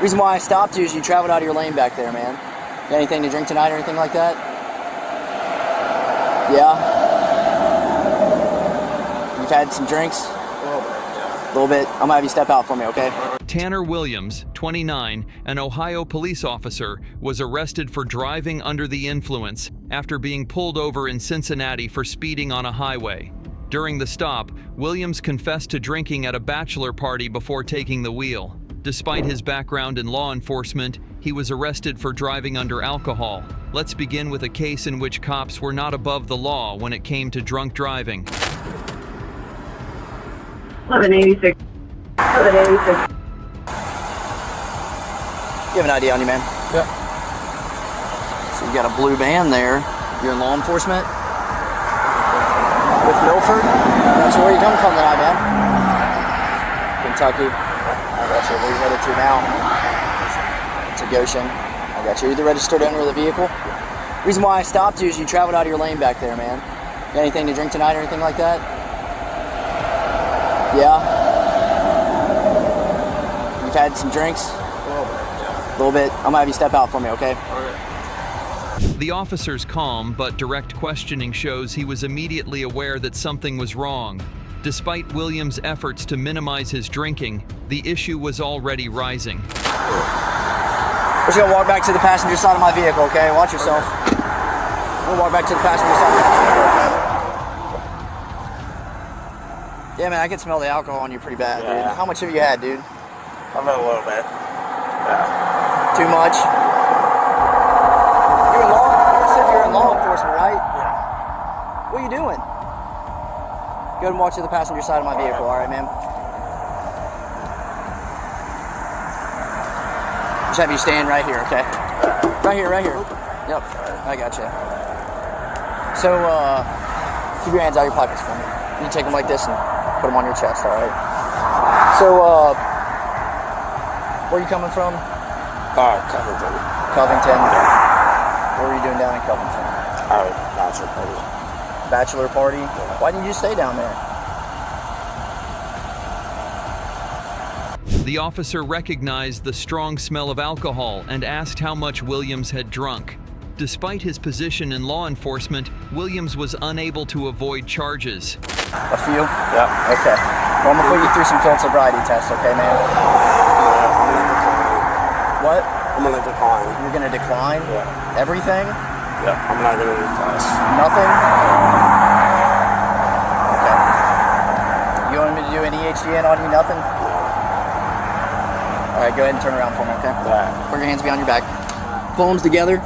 Reason why I stopped you is you traveled out of your lane back there, man. Got anything to drink tonight or anything like that? Yeah? You've had some drinks? A little bit, yeah. A little bit? I'm gonna have you step out for me, okay? Tanner Williams, 29, an Ohio police officer, was arrested for driving under the influence after being pulled over in Cincinnati for speeding on a highway. During the stop, Williams confessed to drinking at a bachelor party before taking the wheel. Despite his background in law enforcement, he was arrested for driving under alcohol. Let's begin with a case in which cops were not above the law when it came to drunk driving. 1186. 1186. You have an ID on you, man? Yeah. So you got a blue band there. You're in law enforcement? With Milford? That's where you coming from tonight, man? Kentucky. I got you. Where you headed to now? To Goshen. I got you. You're the registered owner of the vehicle? Reason why I stopped you is you traveled out of your lane back there, man. Got anything to drink tonight or anything like that? Yeah? You've had some drinks? A little bit, yeah. A little bit. I'm gonna have you step out for me, okay? Okay. The officer's calm but direct questioning shows he was immediately aware that something was wrong. Despite Williams' efforts to minimize his drinking, the issue was already rising. We're just gonna walk back to the passenger side of my vehicle, okay? Watch yourself. We'll walk back to the passenger side of my vehicle, okay? Yeah, man, I can smell the alcohol on you pretty bad, dude. Yeah. How much have you had, dude? I've had a little bit. Yeah. Too much? You said you're in law enforcement, right? Yeah. What are you doing? Go ahead and walk to the passenger side of my vehicle, all right, man? Just have you stand right here, okay? Right here, right here. Yep, I got you. So, keep your hands out of your pockets for me. You take them like this and put them on your chest, all right? So, where are you coming from? Covington. Covington. What were you doing down in Covington? Bachelor party. Bachelor party? Yeah. Why didn't you stay down there? The officer recognized the strong smell of alcohol and asked how much Williams had drunk. Despite his position in law enforcement, Williams was unable to avoid charges. A few? Yeah. Okay. Well, I'm gonna put you through some field sobriety tests, okay, man? What? I'm gonna decline. You're gonna decline? Yeah. Everything? Yeah. I'm not gonna do tests. Nothing? Okay. You want me to do an EHDN on you? Nothing? All right, go ahead and turn around for me, okay? Yeah. Put your hands behind your back. Palms together.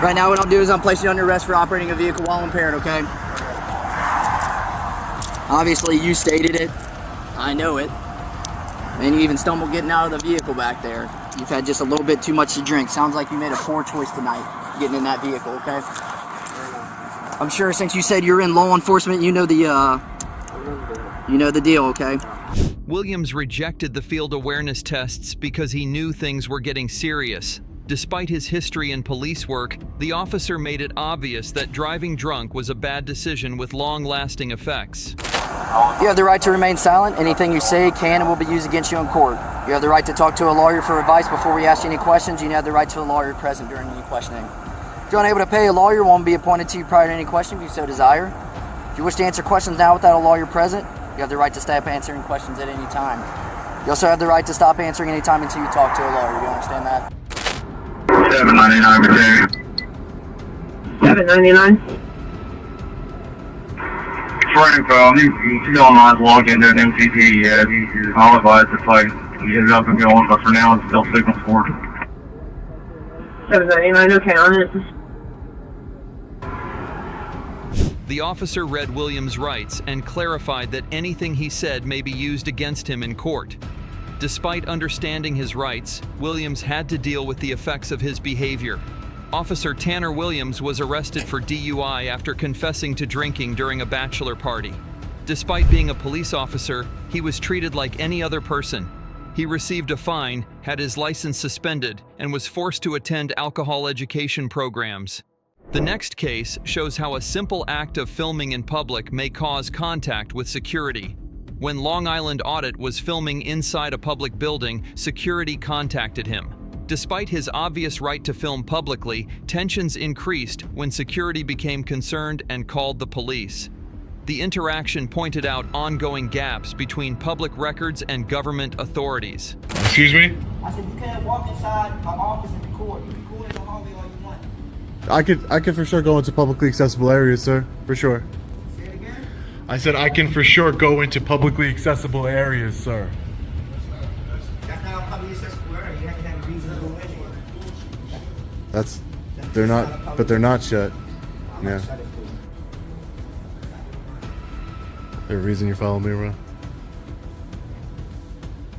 Right now, what I'll do is I'll place you under arrest for operating a vehicle while impaired, okay? Obviously, you stated it. I know it. And you even stumbled getting out of the vehicle back there. You've had just a little bit too much to drink. Sounds like you made a poor choice tonight, getting in that vehicle, okay? I'm sure since you said you're in law enforcement, you know the deal, okay? Williams rejected the field awareness tests because he knew things were getting serious. Despite his history in police work, the officer made it obvious that driving drunk was a bad decision with long-lasting effects. You have the right to remain silent. Anything you say can and will be used against you in court. You have the right to talk to a lawyer for advice before we ask you any questions. You have the right to a lawyer present during any questioning. If you're unable to pay a lawyer, one will be appointed to you prior to any question if you so desire. If you wish to answer questions now without a lawyer present, you have the right to stop answering questions at any time. You also have the right to stop answering any time until you talk to a lawyer. You understand that? 799 Virginia. 799. For info, he's still not logged into an MCT yet. I'll advise if I get it up and going, but for now it's still signal support. 799, okay, on it. The officer read Williams' rights and clarified that anything he said may be used against him in court. Despite understanding his rights, Williams had to deal with the effects of his behavior. Officer Tanner Williams was arrested for DUI after confessing to drinking during a bachelor party. Despite being a police officer, he was treated like any other person. He received a fine, had his license suspended, and was forced to attend alcohol education programs. The next case shows how a simple act of filming in public may cause contact with security. When Long Island Audit was filming inside a public building, security contacted him. Despite his obvious right to film publicly, tensions increased when security became concerned and called the police. The interaction pointed out ongoing gaps between public records and government authorities. Excuse me? I said, you can't walk inside my office and record. You can record in the hallway all you want. I could for sure go into publicly accessible areas, sir. For sure. Say it again? I said I can for sure go into publicly accessible areas, sir. That's not a publicly accessible area. You have to have a reason to go in. They're not, but they're not shut. I'm Yeah. not shut it for you. Is there a reason you're following me around?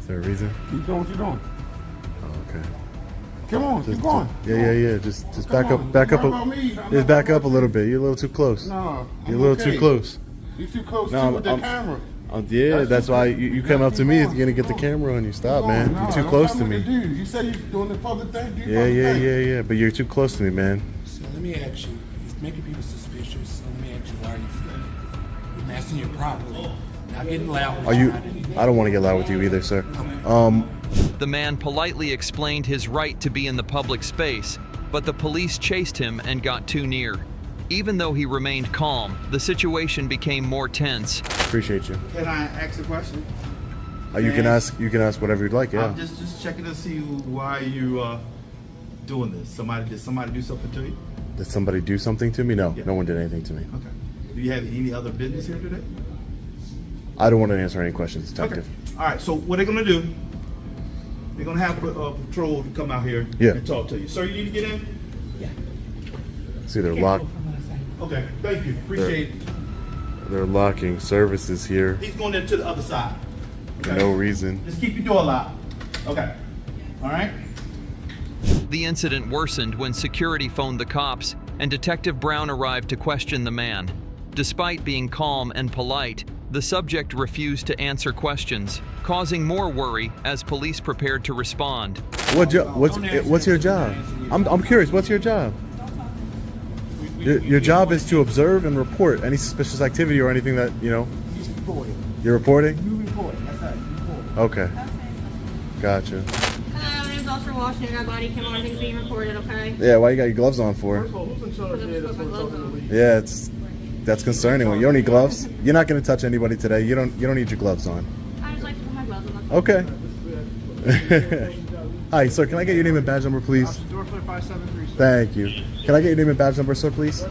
Is there a reason? Keep doing what you're doing. Oh, okay. Come on, keep going. Yeah. Just Come back on. up, back up, What about me? I'm just not back worried up a little bit. You're a little too close. No, You're a little too close. You're too close No, too with the I'm- camera. Yeah, that's why just- you come up to me. keep You're going, gonna get the keep going. camera on you. Stop, Keep man. going. You're too No, close don't to tell me me. what to do. You say you're doing the public thing. Do your public thing. Yeah. But you're too close to me, man. So let me ask you, it's making people suspicious. So let me ask you, why are you filming? I'm asking you properly. Not getting loud. Are you? I don't want to get loud with you either, sir. The man politely explained his right to be in the public space, but the police chased him and got too near. Even though he remained calm, the situation became more tense. Appreciate you. Can I ask a question? You can ask whatever you'd like. Yeah. I'm just checking to see why you doing this. Did somebody do something to you? Did somebody do something to me? No, Yeah. no one did anything to me. Okay. Do you have any other business here today? I don't want to answer any questions, detective. Okay. All right. So what they're gonna do? They're gonna have a patrol to come out here Yeah. and talk to you. Sir, you need to get in. See, they're locked. Okay. Thank you. Appreciate it. They're locking services here He's going into the other side. for no reason. Just keep your door locked. Okay. All right. The incident worsened when security phoned the cops and Detective Brown arrived to question the man. Despite being calm and polite, the subject refused to answer questions, causing more worry as police prepared to respond. What's your job? I'm curious. What's your job? Your job is to observe and report any suspicious activity or anything that He's reporting. you're reporting. You reporting. That's right. You reporting. Okay. Gotcha. Hello, my name's Officer Washington. Our body cam, everything's being recorded, okay? Yeah. Why you got your gloves on for? Who's in charge here? That's what's talking to me. Yeah, that's concerning. You don't need gloves. You're not going to touch anybody today. You don't need your gloves on. I just like to put my gloves on. Okay. Hi, sir. Can I get your name and badge number, please? Doorplay 573. Thank you. Can I get your name and badge number, sir, please?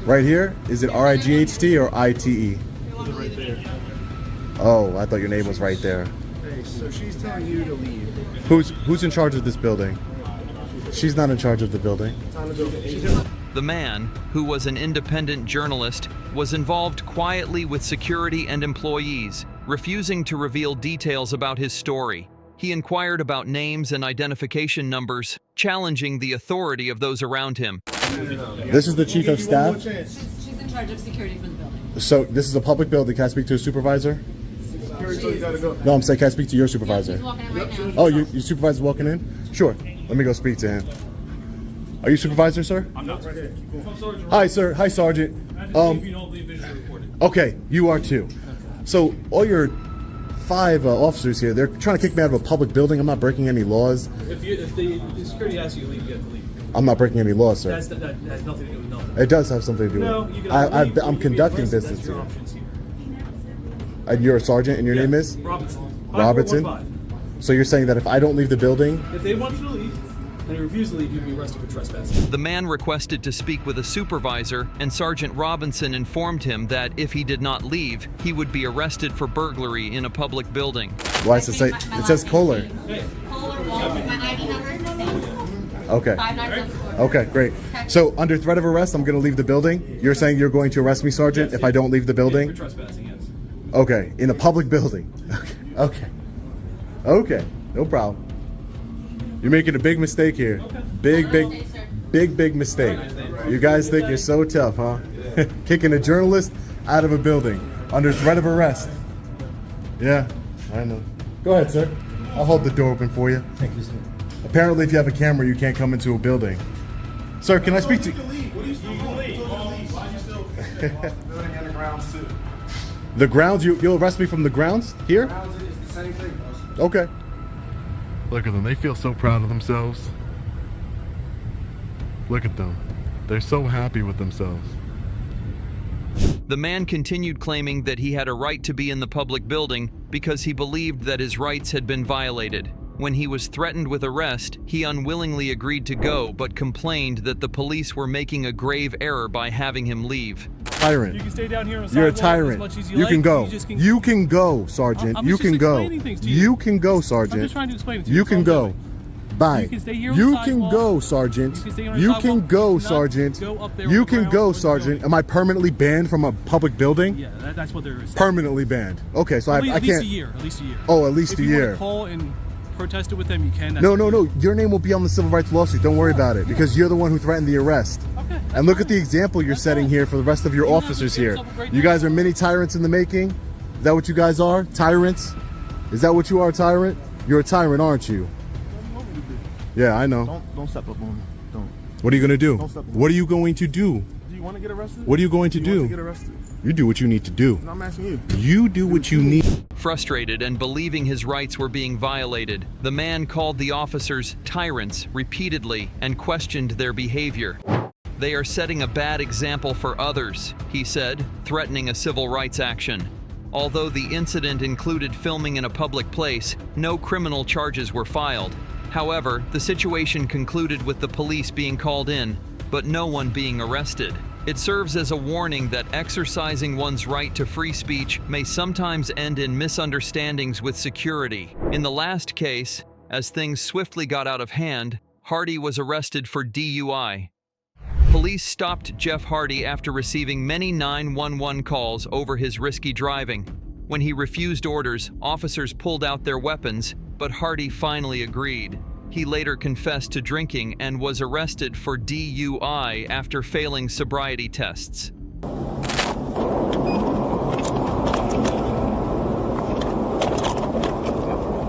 Right here? Is it RIGHT or ITE? Right there. Oh, I thought your name was right there. Hey, so she's telling you to leave. Who's in charge of this building? She's not in charge of the building. The man, who was an independent journalist, was involved quietly with security and employees, refusing to reveal details about his story. He inquired about names and identification numbers, challenging the authority of those around him. This is the chief of staff. She's in charge of security for the building. So this is a public building. Can I speak to a supervisor? No, I'm saying, can I speak to your supervisor? She's walking in right now. Oh, your supervisor's walking in? Sure. Let me go speak to him. Are you supervisor, sir? I'm not right here. Hi, sir. Hi, Sergeant. Okay, you are too. So all your 5 officers here, they're trying to kick me out of a public building. I'm not breaking any laws. If the security asks you to leave, you have to leave. I'm not breaking any laws, sir. That has nothing to do with nothing. It does have something to do No, with you it. can leave. I'm You can conducting be arrested. business That's your here. options here. And you're a sergeant, and your name is? Robinson. Robertson? 5415. So you're saying that if I don't leave the building, If they want you to leave, and you refuse to leave, you'll be arrested for trespassing. The man requested to speak with a supervisor, and Sergeant Robinson informed him that if he did not leave, he would be arrested for burglary in a public building. why does it say? It says Kohler. Kohler Walton. My ID number is the same. Okay. 5974. Okay, great. So under threat of arrest, I'm going to leave the building. You're saying you're going to arrest me, Sergeant, if I don't leave the For building? trespassing, yes. Okay, in a public building. Okay, no problem. You're making a big mistake here. Big mistake. You guys think you're so tough, huh? Kicking a journalist out of a building under threat of arrest. Yeah, I know. Go ahead, sir. I'll hold the door open for you. Thank you, sir. Apparently, if you have a camera, you can't come into a building. Sir, can I speak to you? Building and the grounds too. The grounds? You'll arrest me from the grounds here? Grounds is the same thing. Okay. Look at them. They feel so proud of themselves. Look at them. They're so happy with themselves. The man continued claiming that he had a right to be in the public building because he believed that his rights had been violated. When he was threatened with arrest, he unwillingly agreed to go, but complained that the police were making a grave error by having him leave. Tyrant. You can stay down here on the You're a sidewalk tyrant. as much as You like. can go. You can go, I'm Sergeant. just You can go. explaining things to you. You can go, Sergeant. I'm just trying to explain it to you. You That's can all I'm go. doing. Bye. You can stay here on the You can sidewalk. go, Sergeant. You can stay here on the You sidewalk. can go, You cannot Sergeant. go up there You on the can ground go, or Sergeant. go. Am I permanently banned from a public building? Yeah, that's what there is. Permanently banned. Okay, so At I least can't. a year. At least a year. Oh, at least if a you year. want to call and protest it with them, you can. That's No. Your name will be on the civil rights lawsuit. Don't worry about it because you're the one who threatened the arrest. Okay. And look at the example you're setting here for the rest of your You have to officers give here. yourself a great You guys are mini tyrants in the making. Is that what you guys are? Tyrants? Is that what you are, tyrant? You're a tyrant, aren't you? Yeah, I know. Don't step up on me. Don't. What are you going to do? Don't step on me. What are you going to do? Do you want to get arrested? What are you going to Do you do? want to get arrested? You do what you need to do. No, I'm asking you. You do what you need. Frustrated and believing his rights were being violated, the man called the officers tyrants repeatedly and questioned their behavior. They are setting a bad example for others, he said, threatening a civil rights action. Although the incident included filming in a public place, no criminal charges were filed. However, the situation concluded with the police being called in, but no one being arrested. It serves as a warning that exercising one's right to free speech may sometimes end in misunderstandings with security. In the last case, as things swiftly got out of hand, Hardy was arrested for DUI. Police stopped Jeff Hardy after receiving many 911 calls over his risky driving. When he refused orders, officers pulled out their weapons, but Hardy finally agreed. He later confessed to drinking and was arrested for DUI after failing sobriety tests.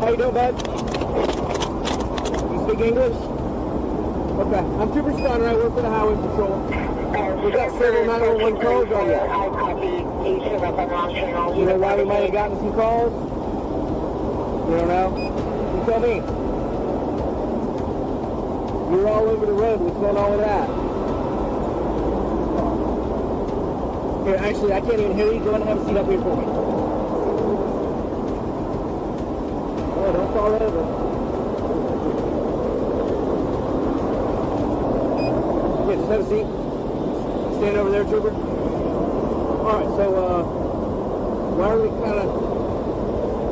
How you doing, bud? You speak English? Okay. I'm Trooper Stunner. I work for the Highway Patrol. We got several 911 calls on you. You know why we might have gotten some calls? You don't know? You tell me. You're all over the road. What's going on with that? Here, actually, I can't even hear you. Go ahead and have a seat up here for me. Oh, don't fall over. Okay, just have a seat. Stand over there, Trooper. Alright, so, why are we kind of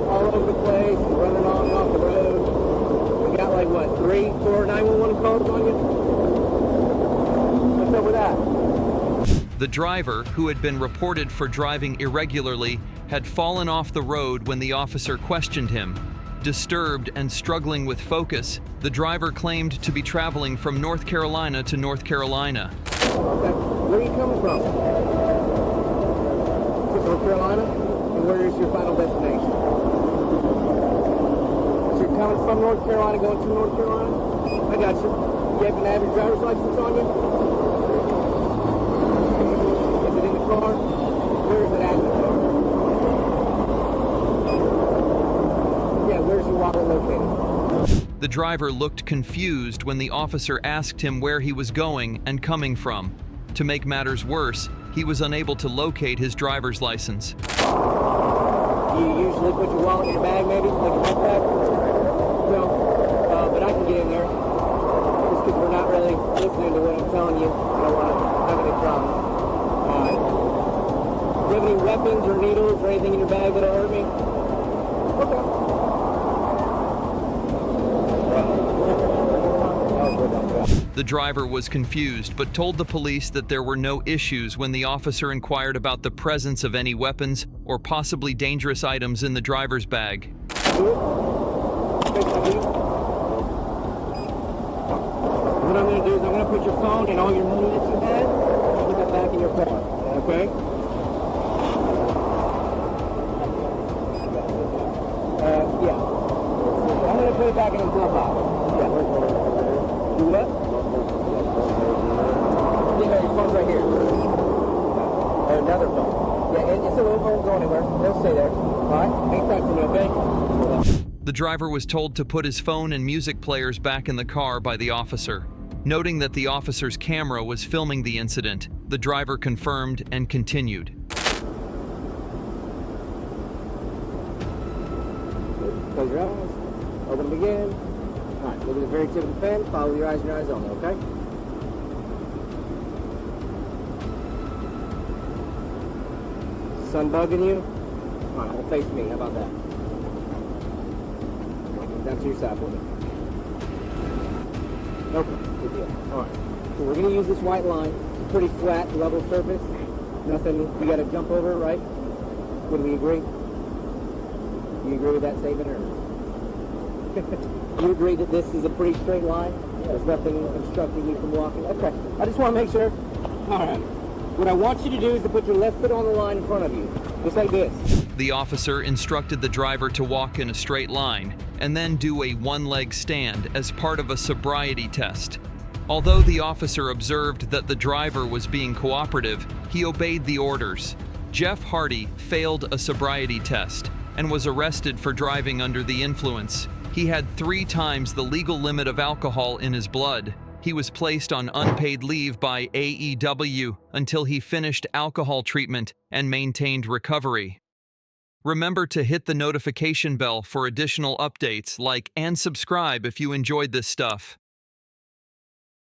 all over the place, running on and off the road? We got like, what, 3, 4 911 calls on you? What's up with that? The driver, who had been reported for driving irregularly, had fallen off the road when the officer questioned him. Disturbed and struggling with focus, the driver claimed to be traveling from North Carolina to North Carolina. Okay. Where are you coming from? North Carolina? And where is your final destination? So you're coming from North Carolina, going to North Carolina? I got you. You have an average driver's license on you? Is it in the car? Where is it at in the car? Yeah, where's your wallet located? The driver looked confused when the officer asked him where he was going and coming from. To make matters worse, he was unable to locate his driver's license. You usually put your wallet in your bag, maybe, like a backpack? No, but I can get in there. Just because we're not really listening to what I'm telling you. I don't want to have any problems. Alright. Do you have any weapons or needles or anything in your bag that'll hurt me? Okay. The driver was confused, but told the police that there were no issues when the officer inquired about the presence of any weapons or possibly dangerous items in the driver's bag. What I'm going to do is I'm going to put your phone and all your money that you had, and put that back in your car, okay? Yeah. I'm going to put it back in the glove box. Yeah. Do what? Yeah, work on. Yeah, and so it won't go anywhere. They'll stay there. All right? Ain't touching you, okay? The driver was told to put his phone and music players back in the car by the officer. Noting that the officer's camera was filming the incident, the driver confirmed and continued. Close your eyes. Open them again. All right, look at the very tip of the pen. Follow your eyes and your eyes only, okay? Sun bugging you? All right, well, face me. How about that? Down to your side for me. Okay, good deal. All right. So we're going to use this white line. It's a pretty flat, level surface. Nothing you got to jump over, right? Would we agree? You agree with that statement, or you agree that this is a pretty straight line? There's nothing obstructing you from walking? Okay. I just want to make sure. All right. What I want you to do is to put your left foot on the line in front of you, just like this. The officer instructed the driver to walk in a straight line and then do a one-leg stand as part of a sobriety test. Although the officer observed that the driver was being cooperative, he obeyed the orders. Jeff Hardy failed a sobriety test and was arrested for driving under the influence. He had 3 times the legal limit of alcohol in his blood. He was placed on unpaid leave by AEW until he finished alcohol treatment and maintained recovery. Remember to hit the notification bell for additional updates, like and subscribe if you enjoyed this stuff.